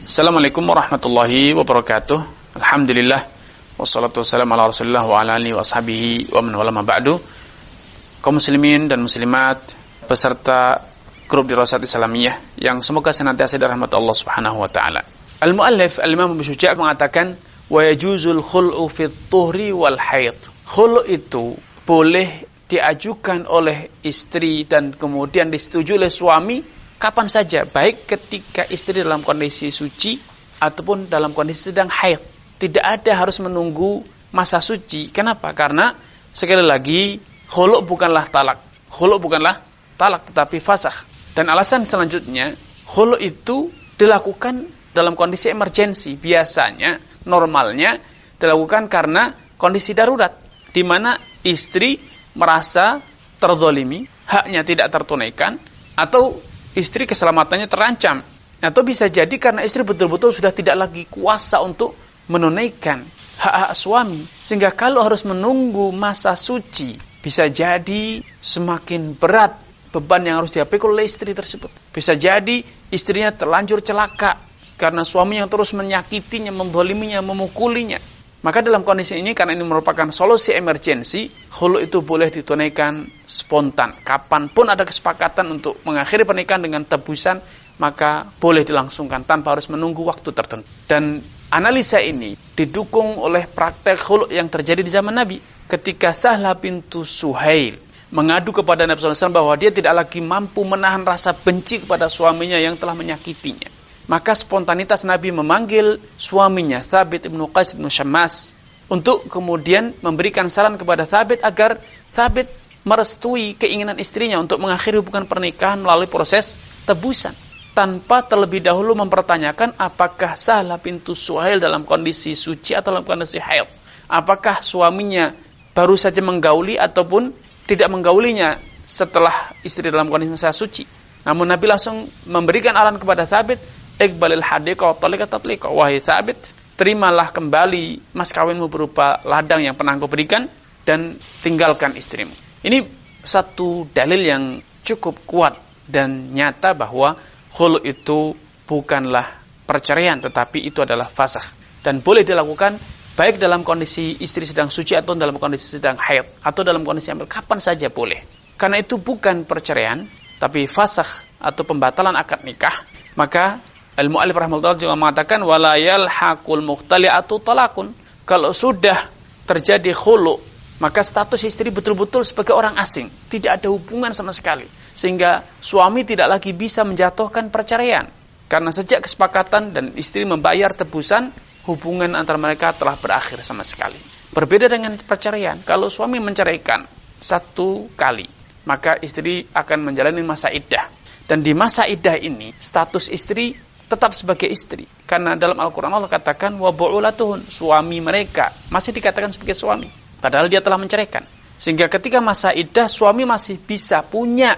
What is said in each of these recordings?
Assalamualaikum warahmatullahi wabarakatuh. Alhamdulillah wassalatu wassalamu ala Rasulillah wa ala alihi wa ashabihi wa man wala ma ba'du. Kaum muslimin dan muslimat peserta grup Dirasat Islamiyah yang semoga senantiasa dirahmati Allah Subhanahu wa taala. Al-muallif Al-Imam Abu Syuja' mengatakan wa yajuzul khul'u fit tuhri wal haid. Khulu' itu boleh diajukan oleh istri dan kemudian disetujui oleh suami kapan saja, baik ketika istri dalam kondisi suci ataupun dalam kondisi sedang haid. Tidak ada harus menunggu masa suci. Kenapa? Karena sekali lagi khulu' bukanlah talak. Khulu' bukanlah talak tetapi fasakh. Dan alasan selanjutnya, khulu' itu dilakukan dalam kondisi emergensi. Biasanya, normalnya dilakukan karena kondisi darurat, di mana istri merasa terzalimi, haknya tidak tertunaikan, atau istri keselamatannya terancam. Atau bisa jadi karena istri betul-betul sudah tidak lagi kuasa untuk menunaikan hak-hak suami. Sehingga kalau harus menunggu masa suci, bisa jadi semakin berat beban yang harus dipikul oleh istri tersebut. Bisa jadi istrinya terlanjur celaka karena suami yang terus menyakitinya, menzaliminya, memukulinya. Maka dalam kondisi ini, karena ini merupakan solusi emergensi, khulu' itu boleh ditunaikan spontan. Kapanpun ada kesepakatan untuk mengakhiri pernikahan dengan tebusan, maka boleh dilangsungkan tanpa harus menunggu waktu tertentu. Dan analisa ini didukung oleh praktek khulu' yang terjadi di zaman Nabi. Ketika Sahlah bintu Suhail mengadu kepada Nabi SAW bahwa dia tidak lagi mampu menahan rasa benci kepada suaminya yang telah menyakitinya, maka spontanitas Nabi memanggil suaminya, Thabit ibn Qais ibn Syammas, untuk kemudian memberikan saran kepada Thabit agar Thabit merestui keinginan istrinya untuk mengakhiri hubungan pernikahan melalui proses tebusan, tanpa terlebih dahulu mempertanyakan apakah Sahlah bintu Suhail dalam kondisi suci atau dalam kondisi haid. Apakah suaminya baru saja menggauli ataupun tidak menggaulinya setelah istri dalam kondisi masa suci. Namun Nabi langsung memberikan arahan kepada Thabit, Iqbalil hadiqa wa talika tatlika. Wahai Thabit, terimalah kembali mas kawinmu berupa ladang yang pernah kau berikan dan tinggalkan istrimu. Ini satu dalil yang cukup kuat dan nyata bahwa khulu' itu bukanlah perceraian, tetapi itu adalah fasakh. Dan boleh dilakukan baik dalam kondisi istri sedang suci atau dalam kondisi sedang haid atau dalam kondisi hamil, kapan saja boleh. Karena itu bukan perceraian, tapi fasakh atau pembatalan akad nikah. Maka Al-Mu'allif rahimahullah juga mengatakan wala yalhaqul mukhtali'atu talaqun. Kalau sudah terjadi khulu', maka status istri betul-betul sebagai orang asing, tidak ada hubungan sama sekali, sehingga suami tidak lagi bisa menjatuhkan perceraian. Karena sejak kesepakatan dan istri membayar tebusan, hubungan antara mereka telah berakhir sama sekali. Berbeda dengan perceraian, kalau suami menceraikan satu kali, maka istri akan menjalani masa iddah. Dan di masa iddah ini, status istri tetap sebagai istri. Karena dalam Al-Quran Allah katakan, wa bu'ulatuhun, suami mereka masih dikatakan sebagai suami, padahal dia telah menceraikan. Sehingga ketika masa iddah, suami masih bisa punya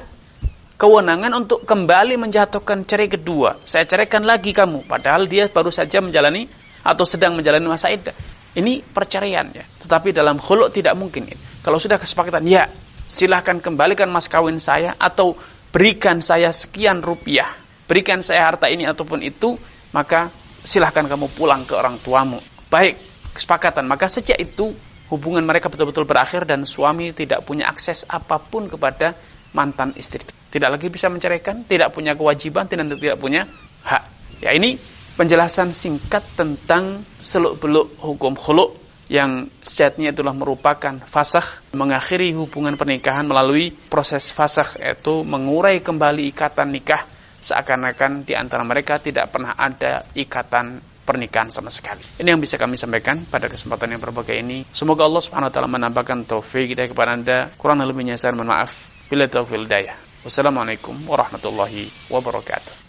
kewenangan untuk kembali menjatuhkan cerai kedua. Saya ceraikan lagi kamu, padahal dia baru saja menjalani atau sedang menjalani masa iddah. Ini perceraian ya. Tetapi dalam khulu' tidak mungkin. Kalau sudah kesepakatan, ya silahkan kembalikan mas kawin saya, atau berikan saya sekian rupiah, berikan saya harta ini ataupun itu, maka silahkan kamu pulang ke orang tuamu. Baik, kesepakatan. Maka sejak itu hubungan mereka betul-betul berakhir dan suami tidak punya akses apapun kepada mantan istri. Tidak lagi bisa menceraikan, tidak punya kewajiban, tidak punya hak. Ya, ini penjelasan singkat tentang seluk-beluk hukum khulu' yang sejatinya itulah merupakan fasakh, mengakhiri hubungan pernikahan melalui proses fasakh, yaitu mengurai kembali ikatan nikah, seakan-akan di antara mereka tidak pernah ada ikatan pernikahan sama sekali. Ini yang bisa kami sampaikan pada kesempatan yang berbahagia ini. Semoga Allah Subhanahu wa taala menambahkan taufik hidayah kepada Anda. Kurang lebihnya saya mohon maaf. Bila taufiq hidayah. Wassalamualaikum warahmatullahi wabarakatuh.